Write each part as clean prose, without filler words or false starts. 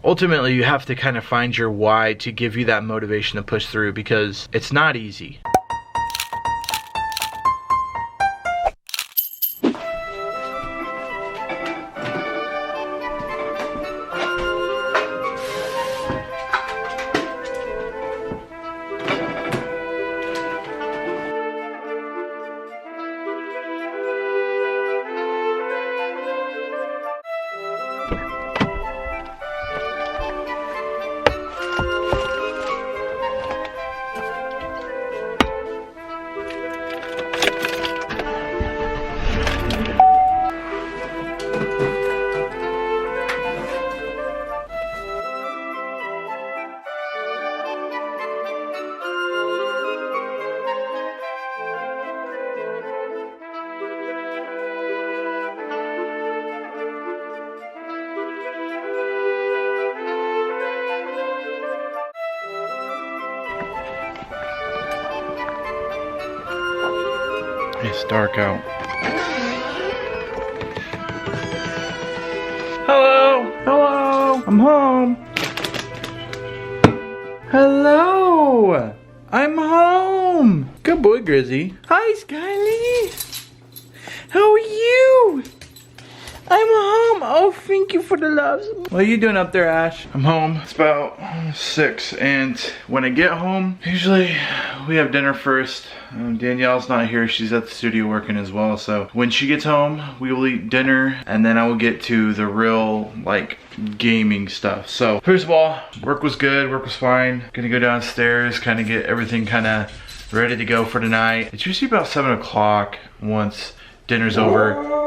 ultimately you have to kind of find your why to give you that motivation to push through, because it's not easy. It's dark out. Hello! Hello! I'm home! Hello! I'm home! Good boy, Grizzy. Hi, Skyly! How are you? I'm home! Oh, thank you for the loves. What are you doing up there, Ash? I'm home. It's about 6, and when I get home, usually we have dinner first. Danielle's not here. She's at the studio working as well, so when she gets home, we will eat dinner, and then I will get to the real, like, gaming stuff. So, first of all, work was good. Work was fine. Gonna go downstairs, kind of get everything kind of ready to go for tonight. It's usually about 7 o'clock once dinner's over.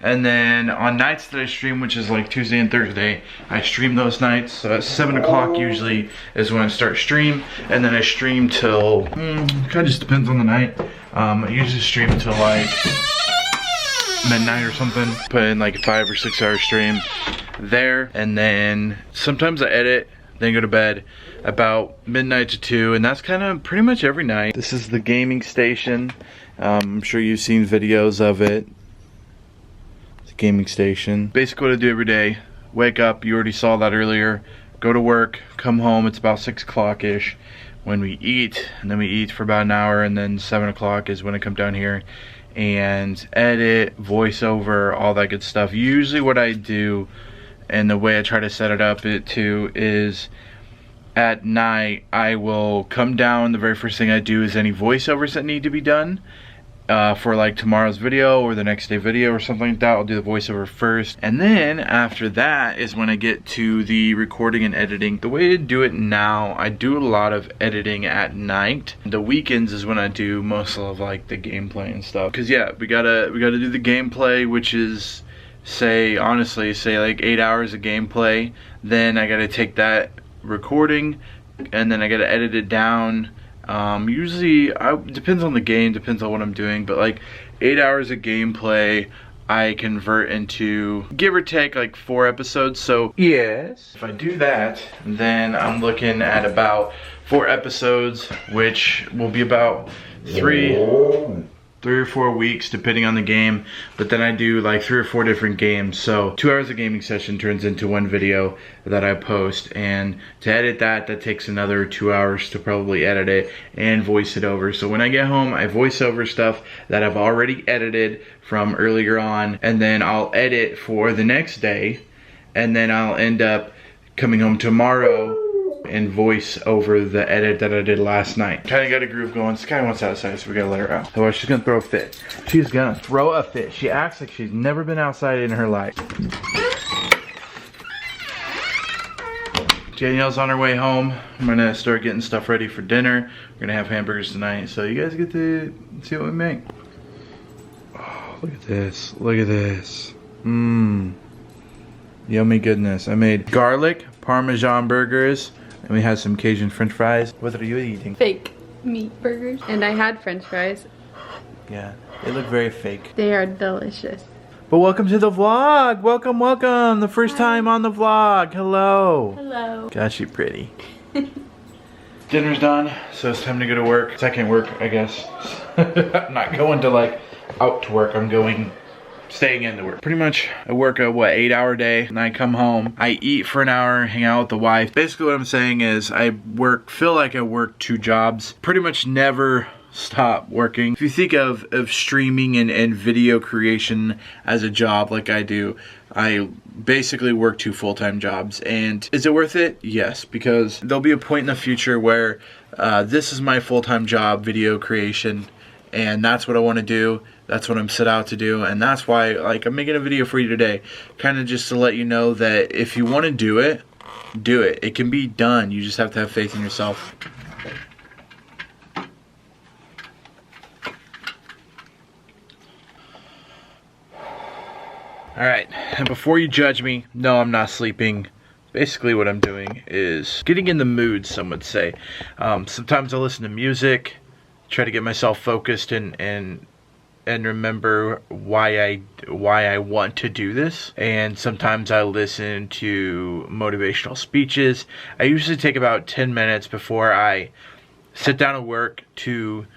And then on nights that I stream, which is like Tuesday and Thursday, I stream those nights. So at 7 o'clock usually is when I start stream. And then I stream till, kind of just depends on the night. I usually stream till like midnight or something. Put in like a 5 or 6 hour stream there. And then sometimes I edit, then go to bed about midnight to 2. And that's kind of pretty much every night. This is the gaming station. I'm sure you've seen videos of it. Gaming station. Basically what I do every day, wake up, you already saw that earlier, go to work, come home, it's about 6 o'clock-ish when we eat, and then we eat for about an hour, and then 7 o'clock is when I come down here and edit, voiceover, all that good stuff. Usually what I do, and the way I try to set it up is at night I will come down, the very first thing I do is any voiceovers that need to be done. For like tomorrow's video or the next day video or something like that, I'll do the voiceover first. And then after that is when I get to the recording and editing. The way to do it now, I do a lot of editing at night. The weekends is when I do most of like the gameplay and stuff. Cause yeah, we gotta do the gameplay, which is honestly say like 8 hours of gameplay. Then I gotta take that recording and then I gotta edit it down. Usually, depends on the game, depends on what I'm doing, but like 8 hours of gameplay I convert into, give or take, like 4 episodes. So yes, if I do that, then I'm looking at about 4 episodes, which will be about 3 or 4 weeks depending on the game. But then I do like 3 or 4 different games, so 2 hours of gaming session turns into 1 video that I post, and to edit that takes another 2 hours to probably edit it and voice it over. So when I get home, I voice over stuff that I've already edited from earlier on, and then I'll edit for the next day, and then I'll end up coming home tomorrow and voice over the edit that I did last night. Kind of got a groove going. Sky wants outside, so we gotta let her out. Otherwise she's gonna throw a fit. She's gonna throw a fit. She acts like she's never been outside in her life. Danielle's on her way home. I'm gonna start getting stuff ready for dinner. We're gonna have hamburgers tonight, so you guys get to see what we make. Oh, look at this. Look at this. Mmm. Yummy goodness. I made garlic Parmesan burgers. And we had some Cajun French fries. What are you eating? Fake meat burgers. And I had French fries. Yeah, they look very fake. They are delicious. But welcome to the vlog. Welcome, welcome. The first time on the vlog. Hello. Hello. Gosh, you're pretty. Dinner's done, so it's time to go to work. Second work, I guess. I'm not going to like out to work. I'm going staying into work. Pretty much I work a, what, 8-hour day, and I come home, I eat for an hour, hang out with the wife. Basically what I'm saying is I feel like I work 2 jobs. Pretty much never stop working. If you think of streaming and video creation as a job like I do, I basically work 2 full-time jobs. And is it worth it? Yes, because there'll be a point in the future where this is my full-time job, video creation, and that's what I want to do. That's what I'm set out to do, and that's why, like, I'm making a video for you today, kind of just to let you know that if you want to do it, do it. It can be done. You just have to have faith in yourself. Alright, and before you judge me, no, I'm not sleeping. Basically what I'm doing is getting in the mood, some would say. Sometimes I listen to music, try to get myself focused and remember why I want to do this. And sometimes I listen to motivational speeches. I usually take about 10 minutes before I sit down at work to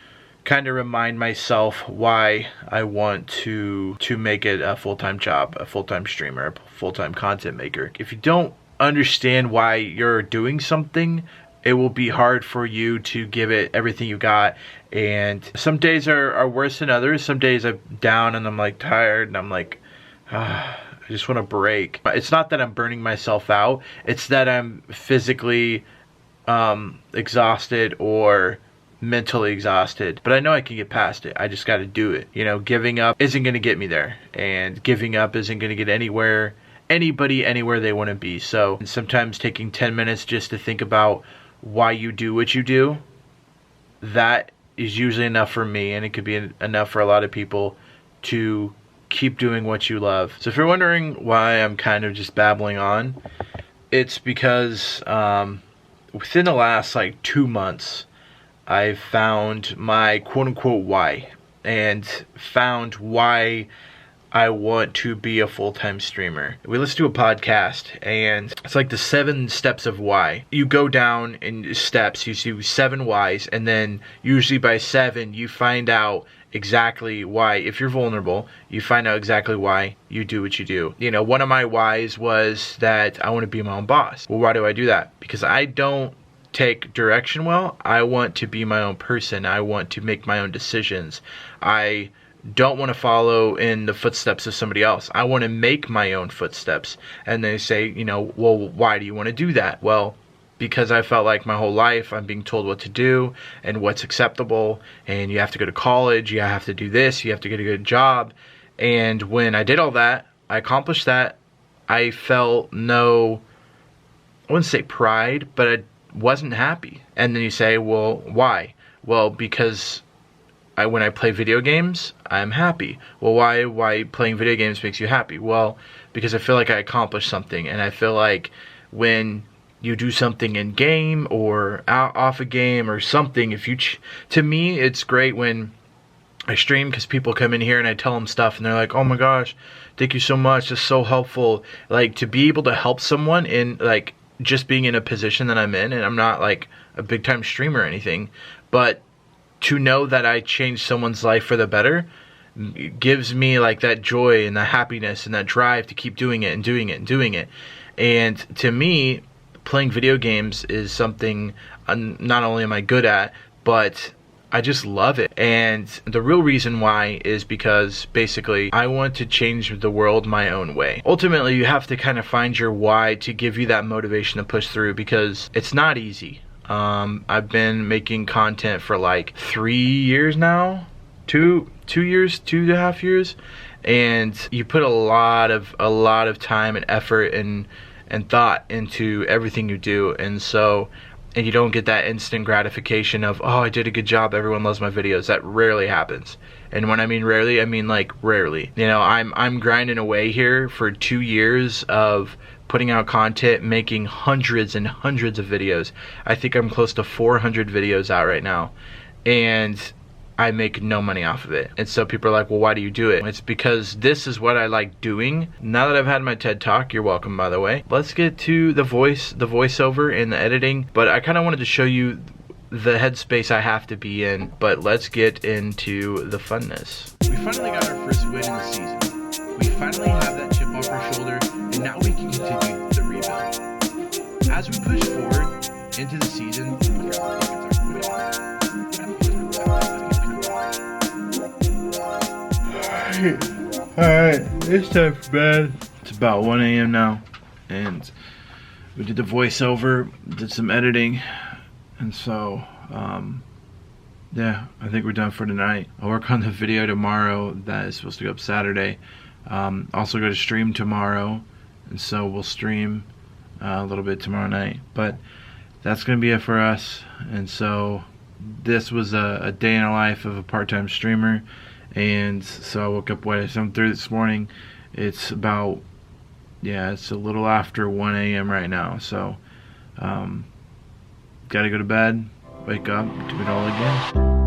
kind of remind myself why I want to make it a full-time job, a full-time streamer, a full-time content maker. If you don't understand why you're doing something, it will be hard for you to give it everything you got. And some days are worse than others. Some days I'm down and I'm like tired and I'm like, I just want to break. It's not that I'm burning myself out. It's that I'm physically exhausted or mentally exhausted. But I know I can get past it. I just got to do it. You know, giving up isn't going to get me there. And giving up isn't going to get anybody anywhere they want to be. So sometimes taking 10 minutes just to think about why you do what you do, that is usually enough for me, and it could be enough for a lot of people to keep doing what you love. So if you're wondering why I'm kind of just babbling on, it's because within the last like 2 months I've found my quote-unquote why, and found why I want to be a full-time streamer. We listen to a podcast, and it's like the 7 steps of why. You go down in steps, you see 7 whys, and then usually by 7 you find out exactly why. If you're vulnerable, you find out exactly why you do what you do. You know, one of my whys was that I want to be my own boss. Well, why do I do that? Because I don't take direction well. I want to be my own person. I want to make my own decisions. I don't want to follow in the footsteps of somebody else. I want to make my own footsteps. And they say, you know, well, why do you want to do that? Well, because I felt like my whole life I'm being told what to do and what's acceptable, and you have to go to college, you have to do this, you have to get a good job. And when I did all that, I accomplished that, I felt no, I wouldn't say pride, but I wasn't happy. And then you say, well, why? Well, because when I play video games, I'm happy. Well, why playing video games makes you happy? Well, because I feel like I accomplished something, and I feel like when you do something in game or off a game or something, if you to me it's great when I stream, because people come in here and I tell them stuff and they're like, oh my gosh, thank you so much, it's so helpful. Like, to be able to help someone in, like, just being in a position that I'm in, and I'm not like a big time streamer or anything, but to know that I changed someone's life for the better gives me like that joy and that happiness and that drive to keep doing it and doing it and doing it. And to me, playing video games is something not only am I good at, but I just love it. And the real reason why is because basically I want to change the world my own way. Ultimately, you have to kind of find your why to give you that motivation to push through, because it's not easy. I've been making content for like 3 years now, 2.5 years, and you put a lot of time and effort and thought into everything you do, and you don't get that instant gratification of, oh, I did a good job, everyone loves my videos. That rarely happens. And when I mean rarely, I mean like rarely. You know, I'm grinding away here for 2 years of putting out content, making hundreds and hundreds of videos. I think I'm close to 400 videos out right now, and I make no money off of it. And so people are like, well, why do you do it? It's because this is what I like doing. Now that I've had my TED Talk, you're welcome, by the way, let's get to the voiceover and the editing. But I kind of wanted to show you the headspace I have to be in, but let's get into the funness. We finally got our first win in the season. we finally have that chip off our shoulder, and now we can continue the rebuild. As we push forward into the season, alright, it's time for bed. It's about 1 a.m. now, and we did the voiceover, did some editing, and so, yeah, I think we're done for tonight. I'll work on the video tomorrow that is supposed to go up Saturday. Also go to stream tomorrow, and so we'll stream a little bit tomorrow night. But that's going to be it for us, and so this was a day in the life of a part-time streamer. And so I woke up at 7:30 this morning. It's about, yeah, it's a little after 1 a.m. right now. So, gotta go to bed, wake up, do it all again.